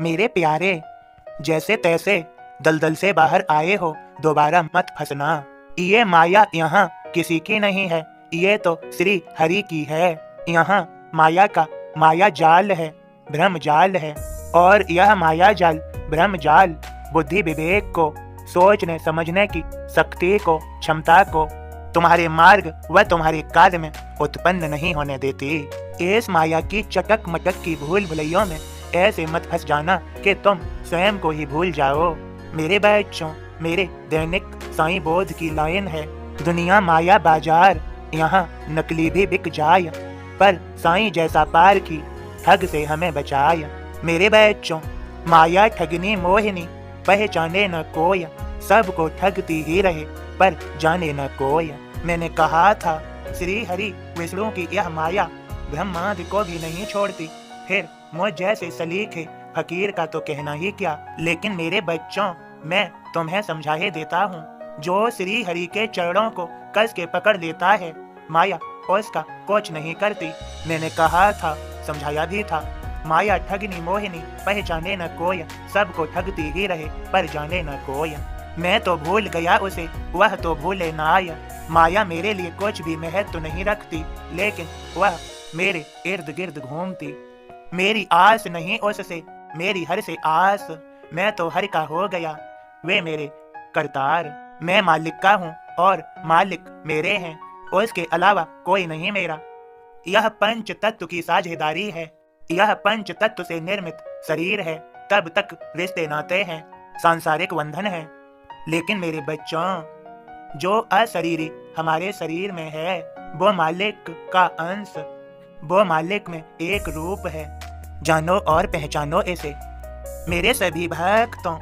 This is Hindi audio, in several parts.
मेरे प्यारे, जैसे तैसे दलदल से बाहर आए हो, दोबारा मत फंसना। ये माया यहाँ किसी की नहीं है, ये तो श्री हरि की है। यहाँ माया का माया जाल है, भ्रम जाल है, और यह माया जाल भ्रम जाल बुद्धि विवेक को, सोचने समझने की शक्ति को, क्षमता को तुम्हारे मार्ग व तुम्हारे कार्य में उत्पन्न नहीं होने देती। इस माया की चटक मटक की भूल भुलैयों में ऐसे मत फंस जाना कि तुम स्वयं को ही भूल जाओ। मेरे बच्चों, मेरे दैनिक साईं बोध की लाइन है, दुनिया माया बाजार, यहाँ नकली भी बिक जाए, पर साईं जैसा पार की ठग से हमें बचाए। मेरे बच्चों, माया ठगनी मोहिनी, पहचाने न कोई, सबको ठगती ही रहे पर जाने न कोई। मैंने कहा था श्री हरि विष्णु की यह माया ब्रह्मादि को भी नहीं छोड़ती, फिर मुझ जैसे सलीखे फकीर का तो कहना ही क्या। लेकिन मेरे बच्चों, मैं तुम्हें समझा ही देता हूँ, जो श्री हरि के चरणों को कस के पकड़ लेता है, माया उसका कुछ नहीं करती। मैंने कहा था, समझाया भी था, माया ठगनी मोहिनी, पहचाने न कोई, सबको ठगती ही रहे पर जाने न कोई। मैं तो भूल गया उसे, वह तो भूले न आया। माया मेरे लिए कुछ भी महत्व नहीं रखती, लेकिन वह मेरे इर्द गिर्द घूमती। मेरी आस नहीं उससे, मेरी हर से आस। मैं तो हर का हो गया, वे मेरे करतार। मैं मालिक का हूँ और मालिक मेरे हैं, उसके अलावा कोई नहीं मेरा। यह पंच तत्व की साझेदारी है, यह पंच तत्व से निर्मित शरीर है, तब तक रिश्ते नाते हैं, सांसारिक बंधन है। लेकिन मेरे बच्चों, जो अशरीरी हमारे शरीर में है, वो मालिक का अंश, वो मालिक में एक रूप है। जानो और पहचानो इसे। मेरे सभी भक्तों,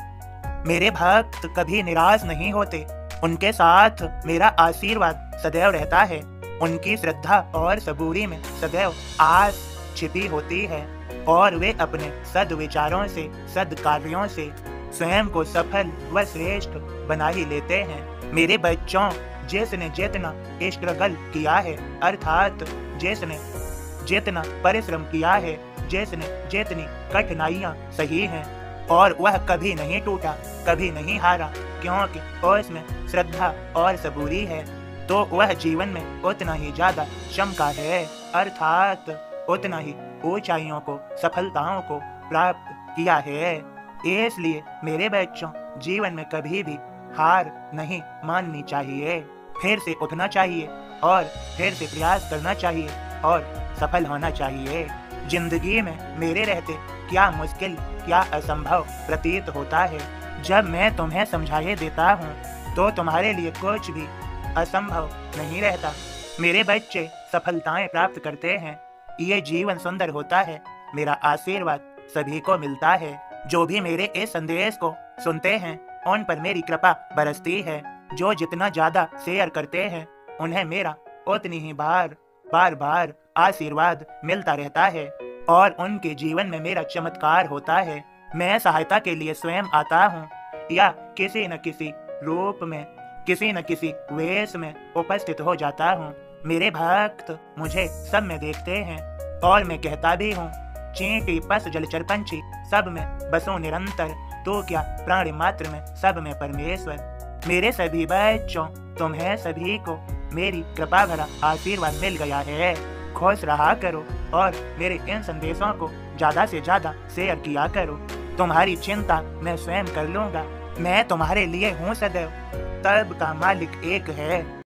मेरे भक्त कभी निराश नहीं होते, उनके साथ मेरा आशीर्वाद सदैव रहता है। उनकी श्रद्धा और सबूरी में सदैव आस छिपी होती है, और वे अपने सद्विचारों से, सद्कार्यों से स्वयं को सफल व श्रेष्ठ बना ही लेते हैं। मेरे बच्चों, जिसने जितना स्ट्रगल किया है, अर्थात जिसने जितना परिश्रम किया है, जिसने जितनी कठिनाइयां सही हैं, और वह कभी नहीं टूटा, कभी नहीं हारा, क्योंकि उसमें श्रद्धा और सबूरी है, तो वह जीवन में उतना ही ज्यादा क्षमता है, अर्थात उतना ही ऊंचाइयों को, सफलताओं को प्राप्त किया है। इसलिए मेरे बच्चों, जीवन में कभी भी हार नहीं माननी चाहिए, फिर से उठना चाहिए और फिर से प्रयास करना चाहिए और सफल होना चाहिए। जिंदगी में मेरे रहते क्या मुश्किल, क्या असंभव प्रतीत होता है। जब मैं तुम्हें समझाए देता हूँ तो तुम्हारे लिए कुछ भी असंभव नहीं रहता। मेरे बच्चे सफलताएं प्राप्त करते हैं, ये जीवन सुंदर होता है, मेरा आशीर्वाद सभी को मिलता है। जो भी मेरे इस संदेश को सुनते हैं, उन पर मेरी कृपा बरसती है। जो जितना ज्यादा शेयर करते हैं, उन्हें मेरा उतनी ही बार बार आशीर्वाद मिलता रहता है, और उनके जीवन में मेरा चमत्कार होता है। मैं सहायता के लिए स्वयं आता हूँ, या किसी न किसी रूप में, किसी न किसी वेश में उपस्थित हो जाता हूँ। मेरे भक्त मुझे सब में देखते हैं, और मैं कहता भी हूँ, चींटी पस जलचर पंछी सब में बसो निरंतर, तो क्या प्राणी मात्र में सब में परमेश्वर। मेरे सभी बच्चों, तुम्हें सभी को मेरी कृपा भरा आशीर्वाद मिल गया है। खुश रहा करो और मेरे इन संदेशों को ज्यादा से ज्यादा शेयर किया करो। तुम्हारी चिंता मैं स्वयं कर लूंगा, मैं तुम्हारे लिए हूँ सदैव, तब का मालिक एक है।